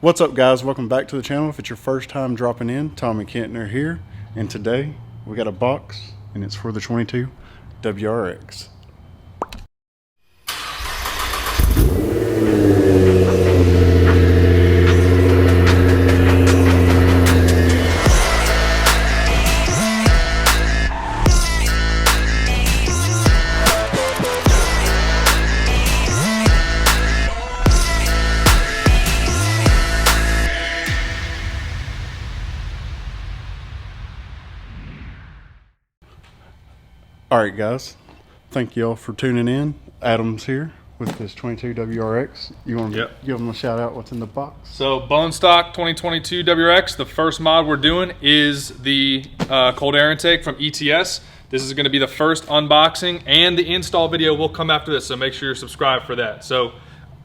What's up, guys? Welcome back to the channel. If it's your first time dropping in, Tommy Kentner here, and today we got a box and it's for the 22 WRX. Alright guys, thank y'all for tuning in. Adam's here with this 22 WRX. You want to give them a shout out what's in the box? So bone stock 2022 WRX, the first mod we're doing is the cold air intake from ETS. This is going to be the first unboxing, and the install video will come after this, so make sure you're subscribed for that. So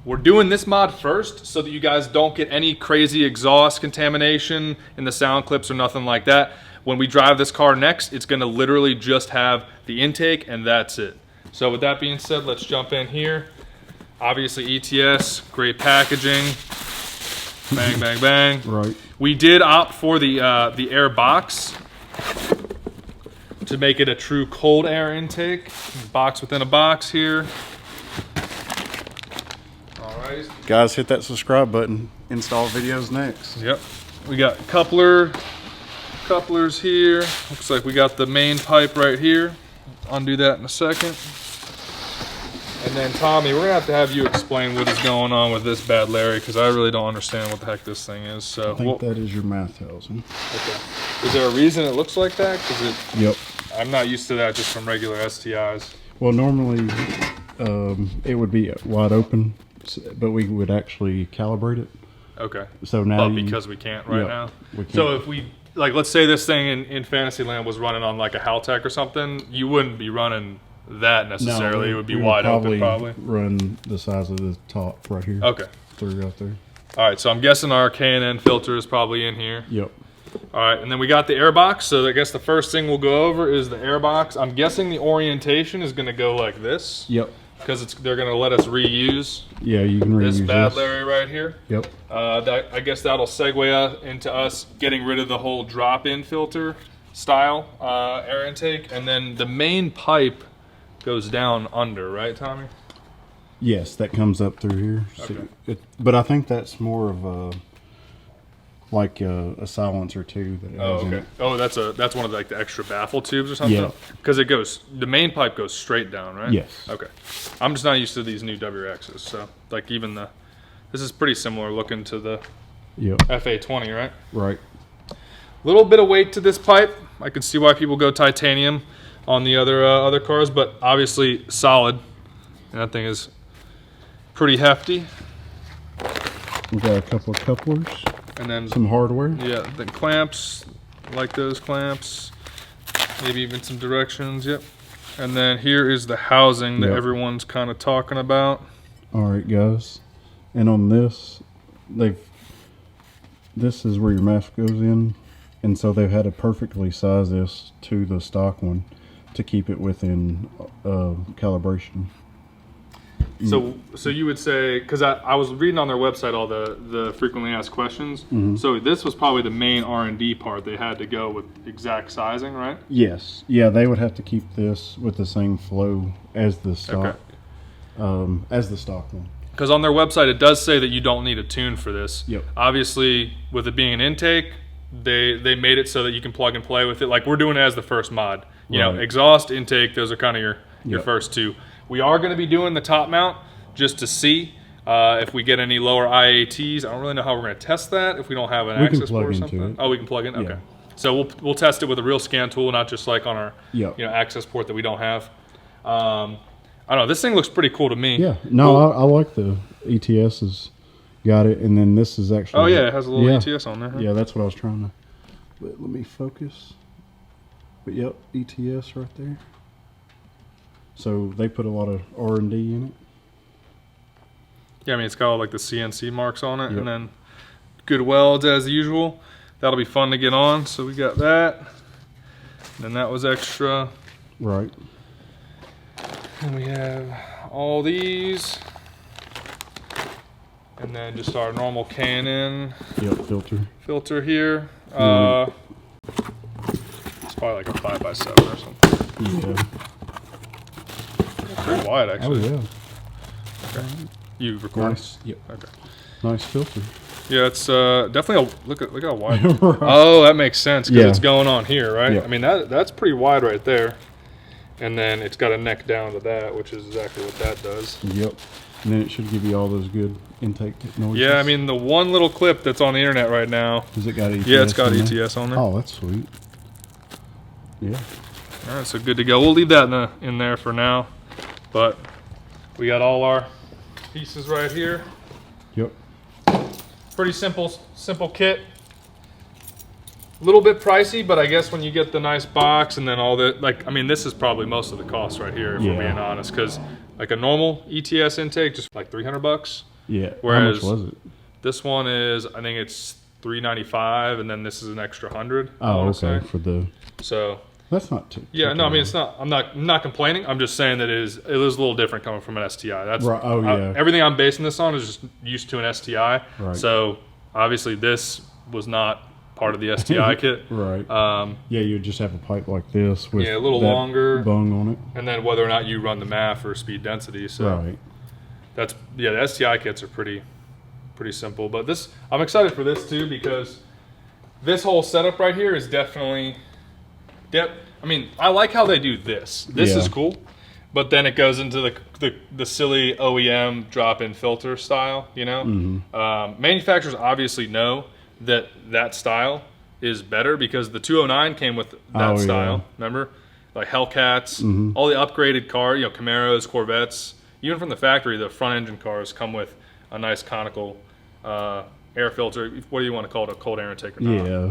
we're doing this mod first so that you guys don't get any crazy exhaust contamination in the sound clips or nothing like that. When we drive this car next, it's going to literally just have the intake and that's it. So with that being said, let's jump in here. Obviously ETS, great packaging. Bang, bang, bang. Right. We did opt for the air box to make it a true cold air intake. Box within a box here. All right. Guys, hit that subscribe button. Install videos next. Yep. We got couplers here. Looks like we got the main pipe right here. Undo that in a second. And then Tommy, we're gonna have you explain what is going on with this bad Larry, because I really don't understand what the heck this thing is. So I think that is your math housing. Okay. Is there a reason it looks like that? Yep. I'm not used to that just from regular STIs. Well, normally it would be wide open, but we would actually calibrate it. Okay. So now, because we can't right now. We can't. So if we, like, let's say this thing in Fantasyland was running on like a Haltech or something, you wouldn't be running that necessarily. No, it would be wide open probably. Run the size of the top right here. Okay. Through right there. All right, so I'm guessing our K&N filter is probably in here. Yep. All right, and then we got the air box. So I guess the first thing we'll go over is the air box. I'm guessing the orientation is going to go like this. Yep. Because they're going to let us reuse. Yeah, you can reuse this bad Larry right here. Yep. I guess that'll segue into us getting rid of the whole drop-in filter style air intake, and then the main pipe goes down under, right, Tommy? Yes, that comes up through here. Okay. So but I think that's more of a like a silencer too. That okay. Oh, that's one of like the extra baffle tubes or something. Yeah. Because the main pipe goes straight down, right? Yes. Okay. I'm just not used to these new WRXs, so like even this is pretty similar looking to the FA20, right? Right. Little bit of weight to this pipe. I can see why people go titanium on the other cars, but obviously solid. And that thing is pretty hefty. We got a couple of couplers. And then some hardware. Yeah, then clamps, like those clamps. Maybe even some directions, yep. And then here is the housing that everyone's kind of talking about. All right, guys. And on this, this is where your mask goes in. And so they've had to perfectly size this to the stock one to keep it within calibration. So you would say, because I was reading on their website all the frequently asked questions. Mm-hmm. So this was probably the main R&D part. They had to go with exact sizing, right? Yes. Yeah, they would have to keep this with the same flow as the stock, as the stock one. Because on their website it does say that you don't need a tune for this. Yep. Obviously, with it being an intake, they made it so that you can plug and play with it. Like we're doing it as the first mod. You know, exhaust, intake, those are kind of your first two. We are going to be doing the top mount just to see if we get any lower IATs. I don't really know how we're going to test that if we don't have an access port or something. Oh, we can plug in? Okay. Yeah. So we'll test it with a real scan tool, not just like on our access port that we don't have. I don't know. This thing looks pretty cool to me. Yeah. No, I like the ETS has got it, and then this is actually... Oh, yeah. It has a little ETS on there. Huh? Yeah, that's what I was trying to... Let me focus. But, yep, ETS right there. So they put a lot of R&D in it. Yeah, I mean, it's got all like the CNC marks on it, and then good welds as usual. That'll be fun to get on. So we got that. And then that was extra. Right. And we have all these. And then just our normal Canon filter here. It's probably like a 5x7 or something. Yeah. Pretty wide, actually. Oh, yeah. Okay. You recording? Nice. Yep. Okay. Nice filter. Yeah, it's definitely a look how wide. Right. Oh, that makes sense because Yeah. it's going on here, right? Yeah. I mean that's pretty wide right there. And then it's got a neck down to that, which is exactly what that does. Yep. And then it should give you all those good intake noises. Yeah, I mean the one little clip that's on the internet right now. Has it got ETS? Yeah, it's got in there? ETS on there. Oh, that's sweet. Yeah. All right, so good to go. We'll leave that in there for now. But we got all our pieces right here. Yep. Pretty simple kit. A little bit pricey, but I guess when you get the nice box and then all the, like, I mean, this is probably most of the cost right here, if we're being honest, because like a normal ETS intake, just like $300. Yeah. Whereas how much was it? This one is, I think it's $395, and then this is an extra $100. Oh, okay. For the. So. That's not too. Yeah, no, I mean it's not. I'm not complaining. I'm just saying that it is a little different coming from an STI. That's right. Oh yeah. Everything I'm basing this on is just used to an STI. Right. So obviously this was not part of the STI kit. Right. Yeah, you just have a pipe like this with a little longer bung on it, and then whether or not you run the MAF or speed density. So right. That's the STI kits are pretty simple. But this, I'm excited for this too because this whole setup right here is definitely. I mean, I like how they do this. This is cool, but then it goes into the silly OEM drop-in filter style. You know, manufacturers obviously know that style is better because the 209 came with that style. Remember, like Hellcats, all the upgraded car, Camaros, Corvettes, even from the factory, the front engine cars come with a nice conical air filter. What do you want to call it, a cold air intake or not? Yeah.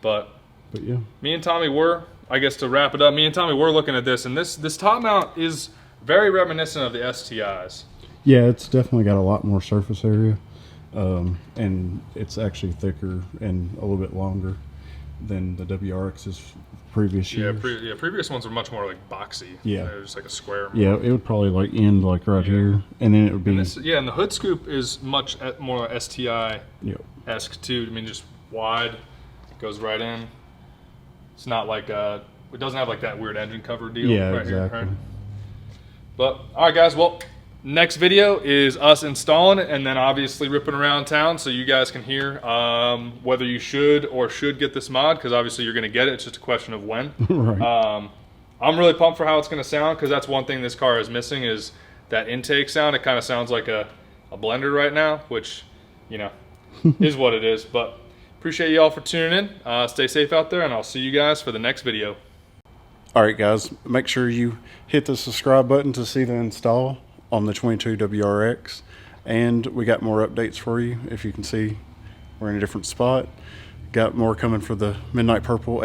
But yeah, me and Tommy were. I guess to wrap it up, me and Tommy were looking at this, and this top mount is very reminiscent of the STIs. Yeah, it's definitely got a lot more surface area, and it's actually thicker and a little bit longer than the WRX's previous years. Previous ones were much more like boxy. Yeah. They're just like a square. Yeah, it would probably like end like right here, and then it would be. And and the hood scoop is much more STI-esque too. I mean, just wide, goes right in. It's not like it doesn't have like that weird engine cover deal right exactly. here, right? But all right, guys. Well, next video is us installing it and then obviously ripping around town, so you guys can hear whether you should get this mod, because obviously you're going to get it. It's just a question of when. Right. I'm really pumped for how it's going to sound, because that's one thing this car is missing is that intake sound. It kind of sounds like a blender right now, which is what it is. But appreciate you all for tuning in. Stay safe out there, and I'll see you guys for the next video. All right, guys, make sure you hit the subscribe button to see the install on the 22 WRX, and we got more updates for you. If you can see, we're in a different spot. Got more coming for the Midnight Purple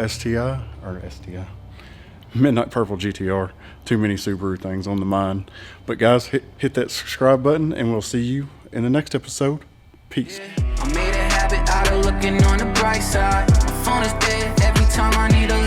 Midnight Purple GT-R. Too many Subaru things on the mind. But guys, hit that subscribe button, and we'll see you in the next episode. Peace. I made a habit out of looking on the bright side. My phone is dead every time I need a